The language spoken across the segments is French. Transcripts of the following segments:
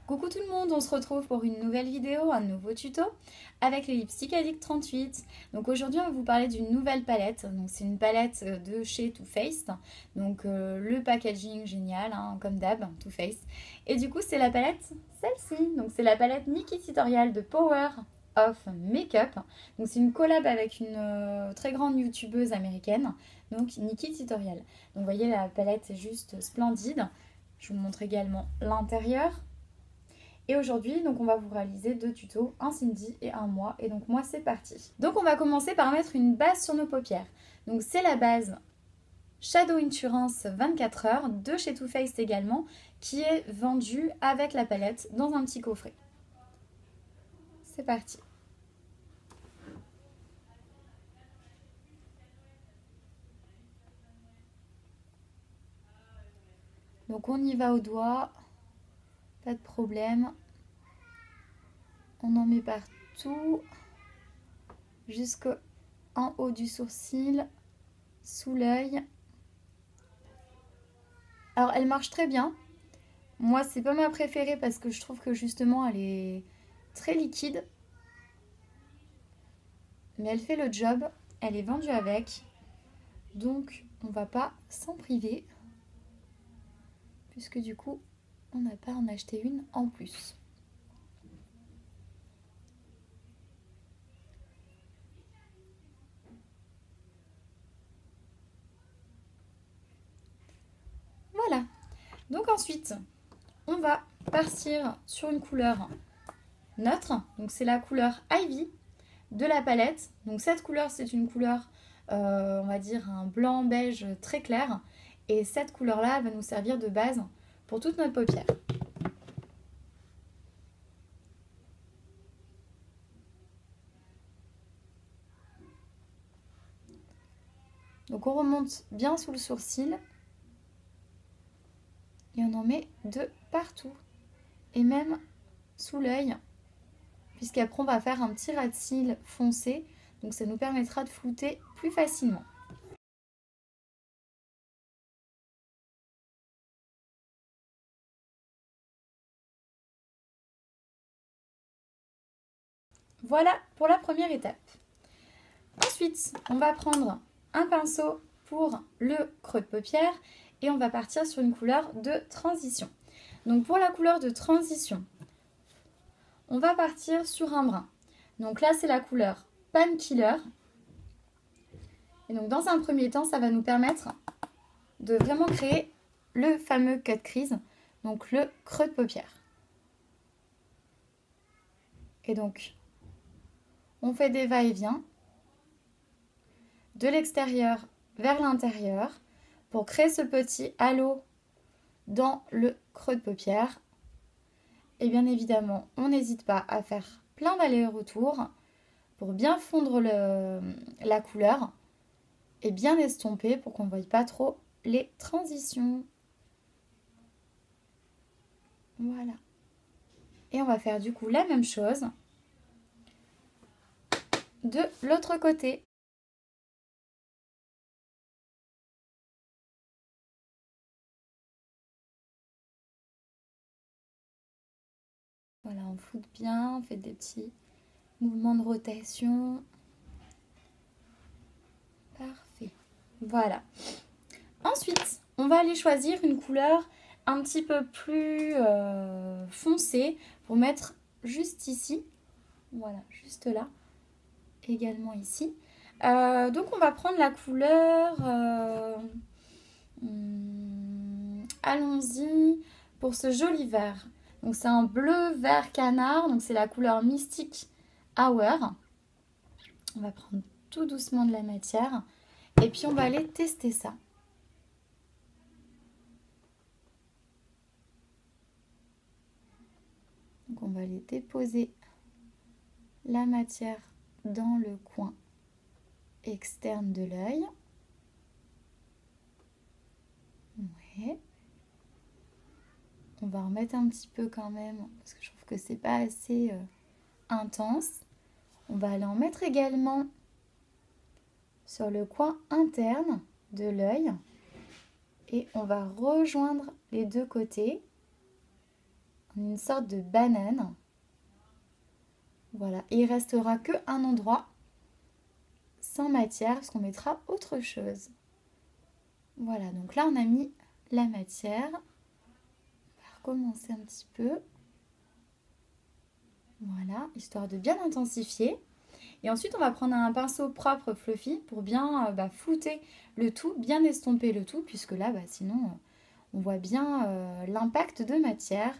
Coucou tout le monde, on se retrouve pour une nouvelle vidéo, un nouveau tuto avec les lipsticks Addict 38. Donc aujourd'hui on va vous parler d'une nouvelle palette. Donc c'est une palette de chez Too Faced. Donc le packaging génial, hein, comme d'hab, Too Faced. Et du coup c'est la palette, celle-ci. Donc c'est la palette Nikkie Tutorial de Power of Makeup. Donc c'est une collab avec une très grande youtubeuse américaine. Donc Nikkie Tutorial. Donc vous voyez la palette est juste splendide. Je vous montre également l'intérieur. Et aujourd'hui, donc on va vous réaliser deux tutos, un Cindy et un moi. Et donc moi, c'est parti. Donc on va commencer par mettre une base sur nos paupières. Donc c'est la base Shadow Insurance 24 heures de chez Too Faced également, qui est vendue avec la palette dans un petit coffret. C'est parti. Donc on y va au doigt, pas de problème. On en met partout, jusqu'en haut du sourcil, sous l'œil. Alors elle marche très bien. Moi c'est pas ma préférée parce que je trouve que justement elle est très liquide. Mais elle fait le job, elle est vendue avec. Donc on va pas s'en priver. Puisque du coup on n'a pas à en acheter une en plus. Voilà. Donc ensuite on va partir sur une couleur neutre. Donc c'est la couleur Ivy de la palette. Donc cette couleur c'est une couleur on va dire un blanc beige très clair. Et cette couleur là va nous servir de base pour toute notre paupière. Donc on remonte bien sous le sourcil. Et on en met de partout. Et même sous l'œil. Puisqu'après on va faire un petit ras de cils foncé. Donc ça nous permettra de flouter plus facilement. Voilà pour la première étape. Ensuite, on va prendre un pinceau pour le creux de paupière. Et on va partir sur une couleur de transition. Donc pour la couleur de transition, on va partir sur un brun. Donc là c'est la couleur Painkiller. Et donc dans un premier temps, ça va nous permettre de vraiment créer le fameux cut crease, donc le creux de paupière. Et donc, on fait des va-et-vient de l'extérieur vers l'intérieur pour créer ce petit halo dans le creux de paupière. Et bien évidemment, on n'hésite pas à faire plein d'allers-retours pour bien fondre la couleur et bien estomper pour qu'on ne voie pas trop les transitions. Voilà. Et on va faire du coup la même chose de l'autre côté. Voilà, on floute bien, on fait des petits mouvements de rotation. Parfait. Voilà. Ensuite, on va aller choisir une couleur un petit peu plus foncée pour mettre juste ici. Voilà, juste là. Également ici. Donc on va prendre la couleur... allons-y pour ce joli vert. Donc c'est un bleu vert canard. Donc c'est la couleur Mystic Hour. On va prendre tout doucement de la matière. Et puis on va aller tester ça. Donc on va aller déposer la matière dans le coin externe de l'œil. Ouais. On va remettre un petit peu quand même parce que je trouve que c'est pas assez intense. On va aller en mettre également sur le coin interne de l'œil et on va rejoindre les deux côtés. une sorte de banane. Voilà, et il restera qu'un endroit sans matière, parce qu'on mettra autre chose. Voilà, donc là on a mis la matière. On va recommencer un petit peu. Voilà, histoire de bien intensifier. Et ensuite on va prendre un pinceau propre fluffy pour bien flouter le tout, bien estomper le tout, puisque là sinon on voit bien l'impact de matière.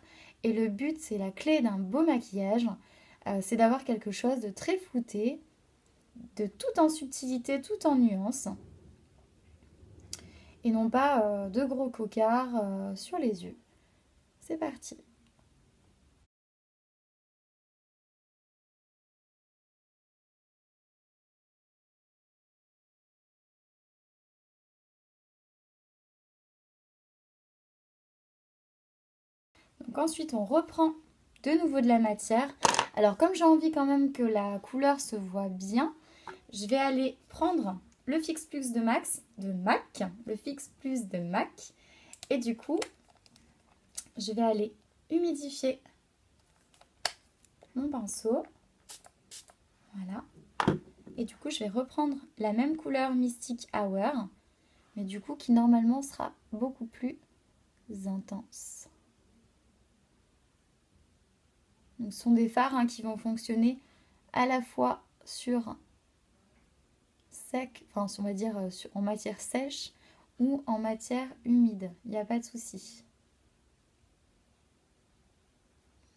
Et le but, c'est la clé d'un beau maquillage, c'est d'avoir quelque chose de très flouté, de tout en subtilité, tout en nuance. Et non pas de gros cocards sur les yeux. C'est parti. Donc ensuite, on reprend de nouveau de la matière. Alors comme j'ai envie quand même que la couleur se voit bien, je vais aller prendre le Fix Plus de MAC, le Fix Plus de MAC. Et du coup, je vais aller humidifier mon pinceau. Voilà. Et du coup, je vais reprendre la même couleur Mystic Hour, mais du coup qui normalement sera beaucoup plus intense. Donc, ce sont des fards qui vont fonctionner à la fois sur sec, enfin on va dire en matière sèche ou en matière humide. Il n'y a pas de souci.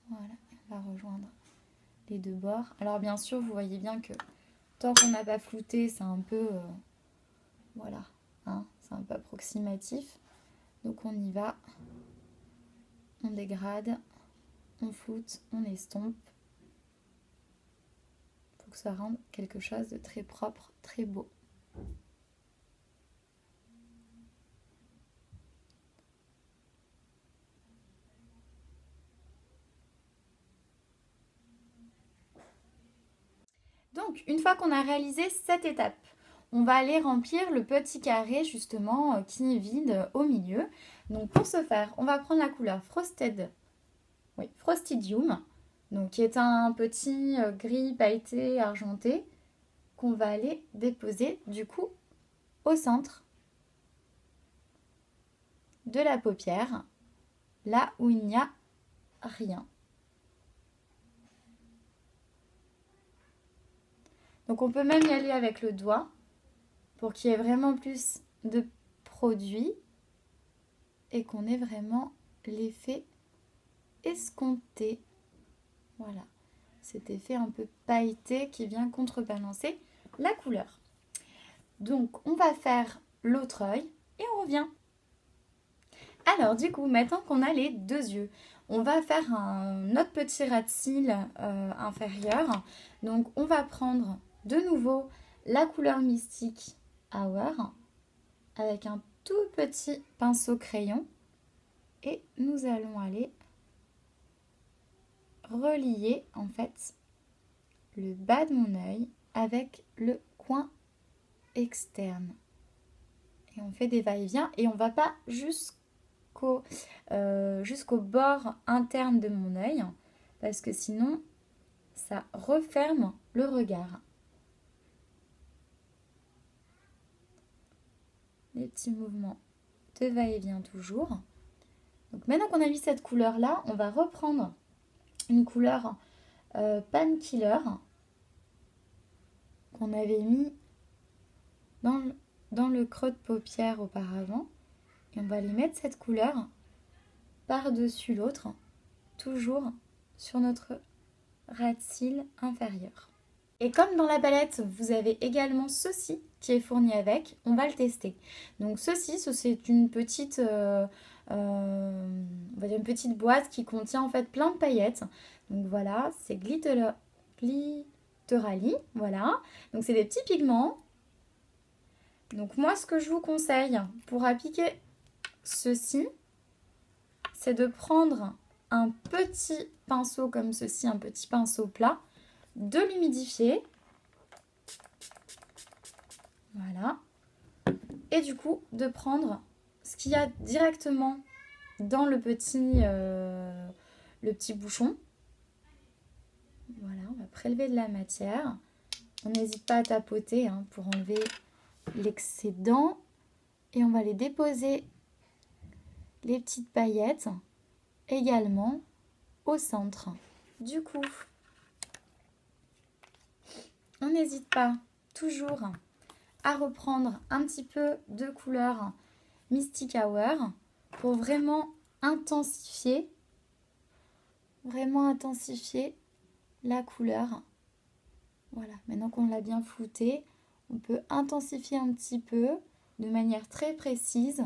Voilà, on va rejoindre les deux bords. Alors bien sûr, vous voyez bien que tant qu'on n'a pas flouté, c'est un peu... voilà, c'est un peu approximatif. Donc on y va. On dégrade, on floute, on estompe. Il faut que ça rende quelque chose de très propre, très beau. Donc, une fois qu'on a réalisé cette étape, on va aller remplir le petit carré justement qui est vide au milieu. Donc, pour ce faire, on va prendre la couleur Frostidium, donc qui est un petit gris pailleté argenté qu'on va aller déposer du coup au centre de la paupière, là où il n'y a rien. Donc on peut même y aller avec le doigt pour qu'il y ait vraiment plus de produit et qu'on ait vraiment l'effet escompté. Voilà, cet effet un peu pailleté qui vient contrebalancer la couleur. Donc on va faire l'autre œil et on revient. Alors du coup, maintenant qu'on a les deux yeux, on va faire un autre petit ras de cils inférieur. Donc on va prendre de nouveau la couleur Mystic Hour avec un tout petit pinceau crayon et nous allons aller relier en fait le bas de mon œil avec le coin externe. Et on fait des va-et-vient et on ne va pas jusqu'au bord interne de mon œil parce que sinon ça referme le regard. Les petits mouvements de va-et-vient toujours. Donc maintenant qu'on a mis cette couleur là, on va reprendre une couleur Painkiller qu'on avait mis dans le creux de paupière auparavant. Et on va aller mettre cette couleur par-dessus l'autre, toujours sur notre ras de cils inférieur. Et comme dans la palette, vous avez également ceci qui est fourni avec, on va le tester. Donc ceci, c'est une petite, on va dire une petite boîte qui contient en fait plein de paillettes. Donc voilà, c'est Glitterally, voilà. Donc c'est des petits pigments. Donc moi, ce que je vous conseille pour appliquer ceci, c'est de prendre un petit pinceau comme ceci, un petit pinceau plat, de l'humidifier. Voilà. Et du coup, de prendre ce qu'il y a directement dans le petit le petit bouchon. Voilà, on va prélever de la matière. On n'hésite pas à tapoter hein, pour enlever l'excédent. Et on va les déposer, les petites paillettes, également au centre. Du coup, on n'hésite pas toujours à reprendre un petit peu de couleur Mystic Hour pour vraiment intensifier la couleur. Voilà, maintenant qu'on l'a bien flouté, on peut intensifier un petit peu de manière très précise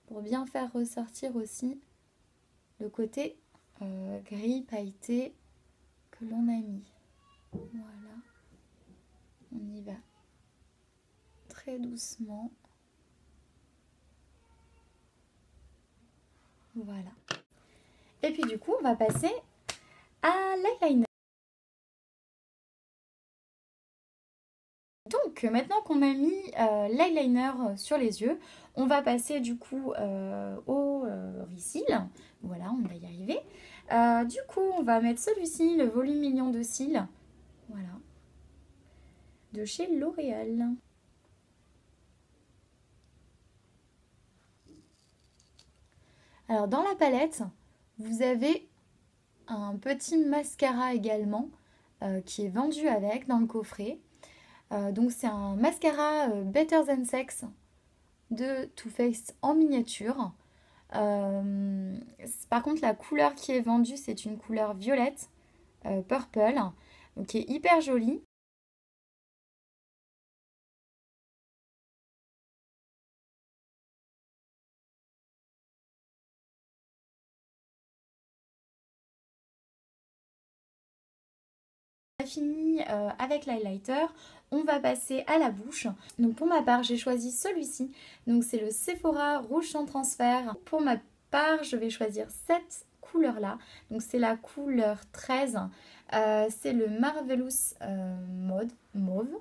pour bien faire ressortir aussi le côté gris pailleté que l'on a mis. Voilà, on y va très doucement. Voilà. Et puis du coup, on va passer à l'eyeliner. Donc maintenant qu'on a mis l'eyeliner sur les yeux, on va passer du coup au Risil. Voilà, on va y arriver. Du coup, on va mettre celui-ci, le volume million de cils. Voilà. De chez L'Oréal. Alors dans la palette, vous avez un petit mascara également qui est vendu avec dans le coffret. Donc c'est un mascara Better Than Sex de Too Faced en miniature. Par contre la couleur qui est vendue c'est une couleur violette, purple, donc qui est hyper jolie. Fini avec l'highlighter, on va passer à la bouche. Donc pour ma part j'ai choisi celui-ci, donc c'est le Sephora rouge sans transfert. Pour ma part je vais choisir cette couleur là, donc c'est la couleur 13, c'est le Marvelous Mauve.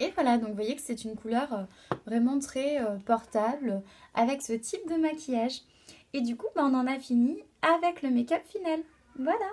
Et voilà, donc vous voyez que c'est une couleur vraiment très portable avec ce type de maquillage. Et du coup, on en a fini avec le make-up final. Voilà.